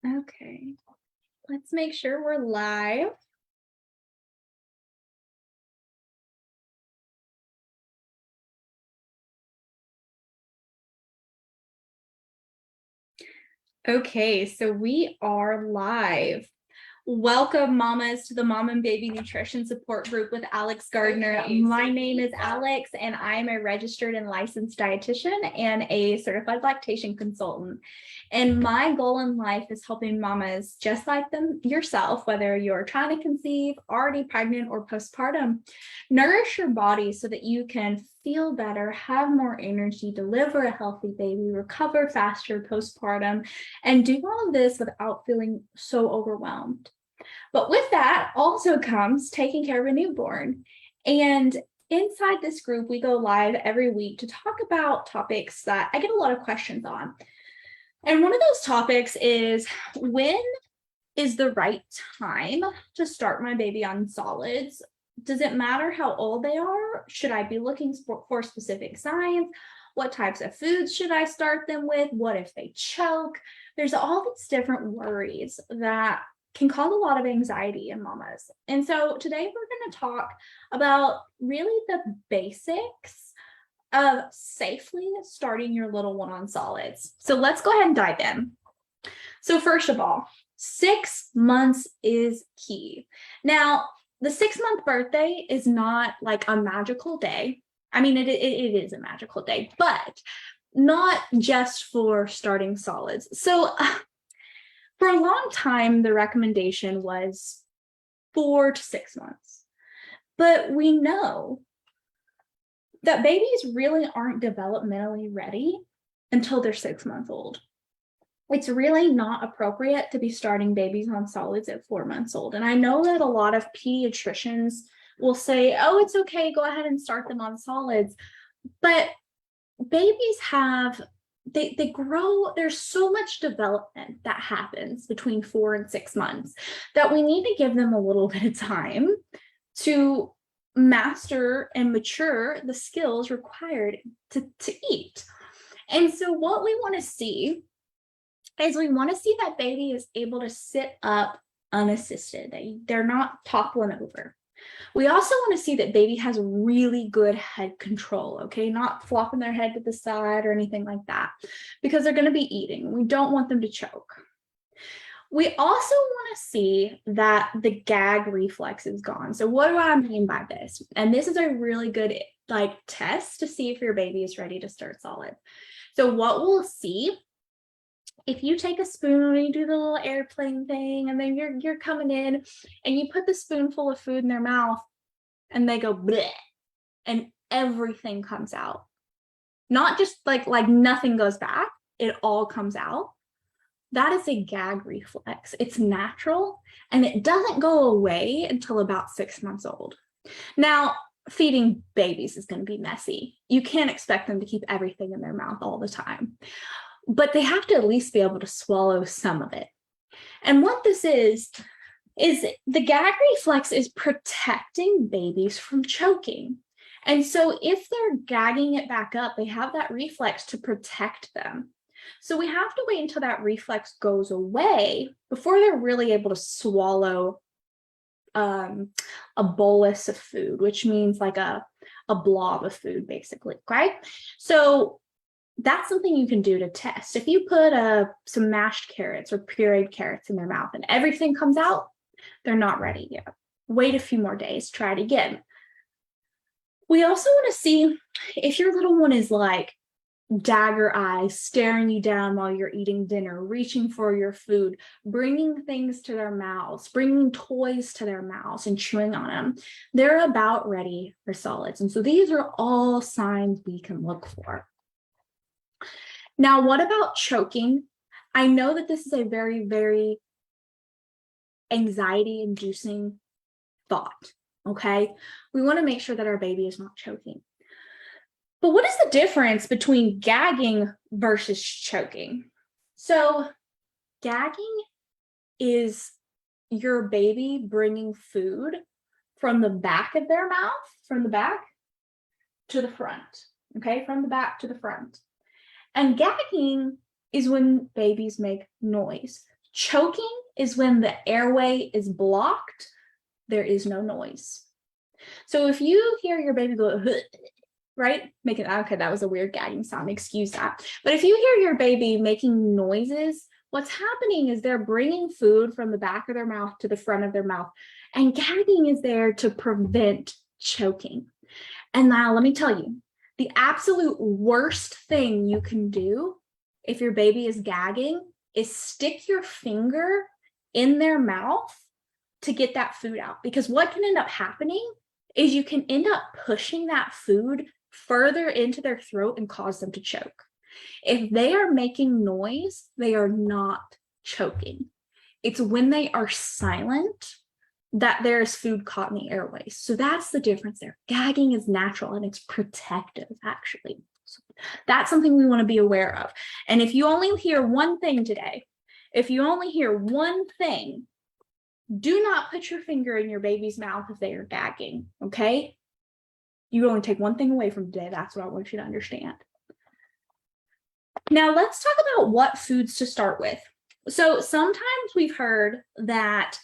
Okay, let's make sure we're live. Okay, so we are live. Welcome, mamas, to the Mom and Baby Nutrition Support Group with Alex Gardner. Okay, My name is Alex, and I'm a registered and licensed dietitian and a certified lactation consultant. And my goal in life is helping mamas just like them yourself, whether you're trying to conceive, already pregnant, or postpartum, nourish your body so that you can feel better, have more energy, deliver a healthy baby, recover faster postpartum, and do all of this without feeling so overwhelmed. But with that also comes taking care of a newborn. And inside this group, we go live every week to talk about topics that I get a lot of questions on. And one of those topics is, when is the right time to start my baby on solids? Does it matter how old they are? Should I be looking for specific signs? What types of foods should I start them with? What if they choke? There's all these different worries that can cause a lot of anxiety in mamas. And so today we're going to talk about really the basics of safely starting your little one on solids. So let's go ahead and dive in. So first of all, 6 months is key. Now, the 6-month birthday is not like a magical day. I mean, it is a magical day, but not just for starting solids. So for a long time, the recommendation was 4 to 6 months. But we know that babies really aren't developmentally ready until they're 6 months old. It's really not appropriate to be starting babies on solids at 4 months old. And I know that a lot of pediatricians will say, oh, it's okay, go ahead and start them on solids. But babies they grow, there's so much development that happens between 4 and 6 months that we need to give them a little bit of time to master and mature the skills required to eat. And so what we want to see is we want to see that baby is able to sit up unassisted. They're not toppling over. We also want to see that baby has really good head control, okay? Not flopping their head to the side or anything like that, because they're going to be eating. We don't want them to choke. We also want to see that the gag reflex is gone. So what do I mean by this? And this is a really good test to see if your baby is ready to start solid. So what we'll see, if you take a spoon and you do the little airplane thing, and then you're coming in and you put the spoonful of food in their mouth and they go bleh, and everything comes out. Not just like nothing goes back, it all comes out. That is a gag reflex. It's natural and it doesn't go away until about 6 months old. Now, feeding babies is going to be messy. You can't expect them to keep everything in their mouth all the time, but they have to at least be able to swallow some of it. And what this is the gag reflex is protecting babies from choking. And so if they're gagging it back up, they have that reflex to protect them. So we have to wait until that reflex goes away before they're really able to swallow a bolus of food, which means like a blob of food, basically, right? So that's something you can do to test. If you put some mashed carrots or pureed carrots in their mouth and everything comes out, they're not ready yet. Wait a few more days, try it again. We also want to see if your little one is like dagger eyes, staring you down while you're eating dinner, reaching for your food, bringing things to their mouths, bringing toys to their mouths and chewing on them. They're about ready for solids. And so these are all signs we can look for. Now, what about choking? I know that this is a very, very anxiety-inducing thought, okay? We want to make sure that our baby is not choking. But what is the difference between gagging versus choking? So gagging is your baby bringing food from the back of their mouth, from the back to the front, okay? From the back to the front. And gagging is when babies make noise. Choking is when the airway is blocked, there is no noise. So if you hear your baby go, right? Okay, that was a weird gagging sound, excuse that. But if you hear your baby making noises, what's happening is they're bringing food from the back of their mouth to the front of their mouth. And gagging is there to prevent choking. And now let me tell you, the absolute worst thing you can do if your baby is gagging is stick your finger in their mouth to get that food out. Because what can end up happening is you can end up pushing that food further into their throat and cause them to choke. If they are making noise, they are not choking. It's when they are silent that there's food caught in the airways. So that's the difference there. Gagging is natural and it's protective, actually. So that's something we want to be aware of. And if you only hear one thing today, if you only hear one thing, do not put your finger in your baby's mouth if they are gagging, okay? You only take one thing away from today. That's what I want you to understand. Now let's talk about what foods to start with. So sometimes we've heard that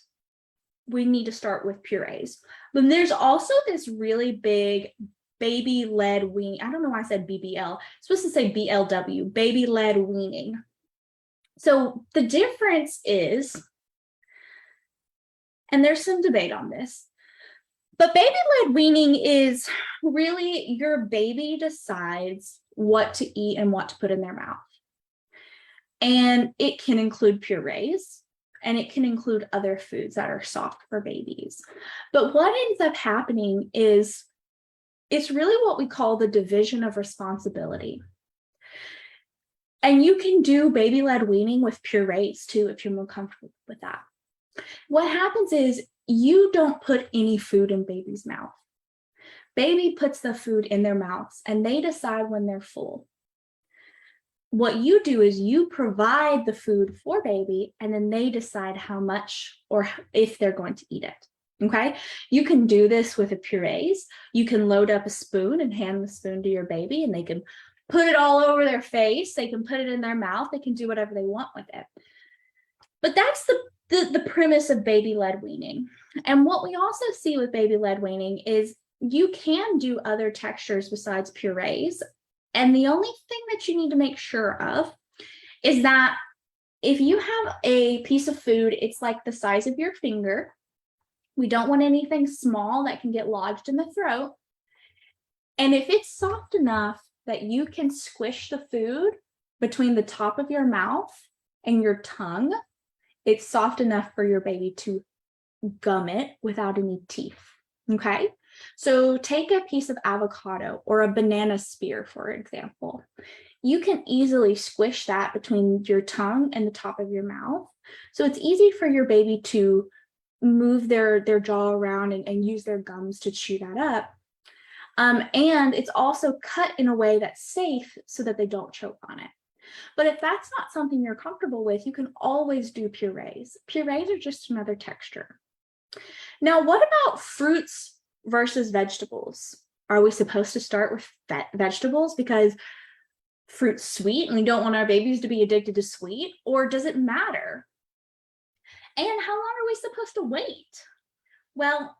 we need to start with purees, but there's also this really big baby-led weaning. I don't know why I said BBL. It's supposed to say BLW, baby-led weaning. So the difference is, and there's some debate on this, but baby-led weaning is really your baby decides what to eat and what to put in their mouth. And it can include purees, and it can include other foods that are soft for babies. But what ends up happening is it's really what we call the division of responsibility. And you can do baby-led weaning with purees too, if you're more comfortable with that. What happens is you don't put any food in baby's mouth. Baby puts the food in their mouths and they decide when they're full. What you do is you provide the food for baby and then they decide how much or if they're going to eat it. Okay, you can do this with a purees. You can load up a spoon and hand the spoon to your baby and they can put it all over their face. They can put it in their mouth. They can do whatever they want with it. But that's the premise of baby-led weaning. And what we also see with baby-led weaning is you can do other textures besides purees. And the only thing that you need to make sure of is that if you have a piece of food, it's like the size of your finger. We don't want anything small that can get lodged in the throat. And if it's soft enough that you can squish the food between the top of your mouth and your tongue, it's soft enough for your baby to gum it without any teeth, okay? So take a piece of avocado or a banana spear, for example. You can easily squish that between your tongue and the top of your mouth. So it's easy for your baby to move their jaw around and use their gums to chew that up. And it's also cut in a way that's safe so that they don't choke on it. But if that's not something you're comfortable with, you can always do purees. Purees are just another texture. Now, what about fruits versus vegetables? Are we supposed to start with vegetables because fruit's sweet and we don't want our babies to be addicted to sweet, or does it matter? And how long are we supposed to wait? Well,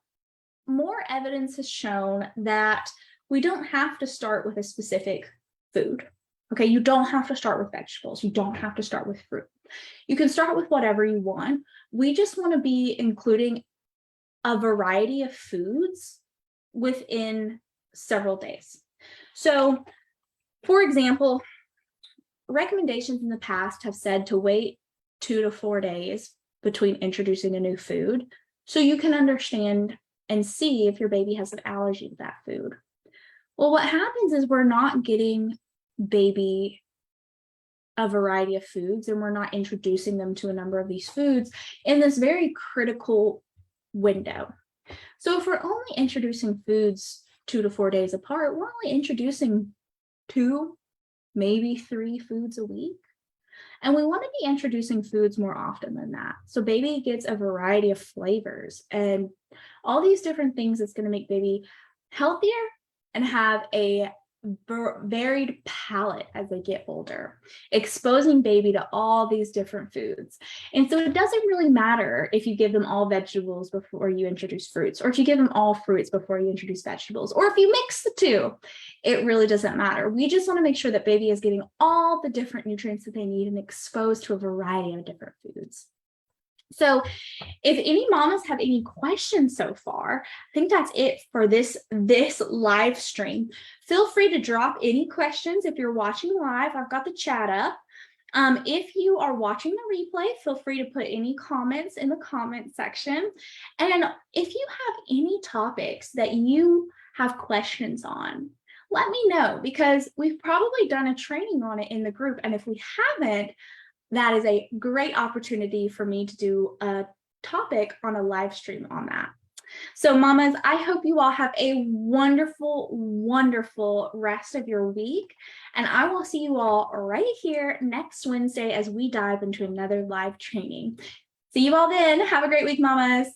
more evidence has shown that we don't have to start with a specific food. Okay, you don't have to start with vegetables. You don't have to start with fruit. You can start with whatever you want. We just want to be including a variety of foods within several days. So, for example, recommendations in the past have said to wait 2 to 4 days between introducing a new food so you can understand and see if your baby has an allergy to that food. Well, what happens is we're not getting baby a variety of foods and we're not introducing them to a number of these foods in this very critical window. So if we're only introducing foods 2 to 4 days apart, we're only introducing 2, maybe 3 foods a week. And we want to be introducing foods more often than that. So baby gets a variety of flavors and all these different things that's going to make baby healthier and have a varied palate as they get older, exposing baby to all these different foods. And so it doesn't really matter if you give them all vegetables before you introduce fruits, or if you give them all fruits before you introduce vegetables, or if you mix the two. It really doesn't matter. We just want to make sure that baby is getting all the different nutrients that they need and exposed to a variety of different foods. So if any mamas have any questions so far, I think that's it for this live stream. Feel free to drop any questions if you're watching live. I've got the chat up. If you are watching the replay, feel free to put any comments in the comment section. And if you have any topics that you have questions on, let me know, because we've probably done a training on it in the group. And if we haven't, that is a great opportunity for me to do a topic on a live stream on that. So mamas, I hope you all have a wonderful, wonderful rest of your week. And I will see you all right here next Wednesday as we dive into another live training. See you all then. Have a great week, mamas.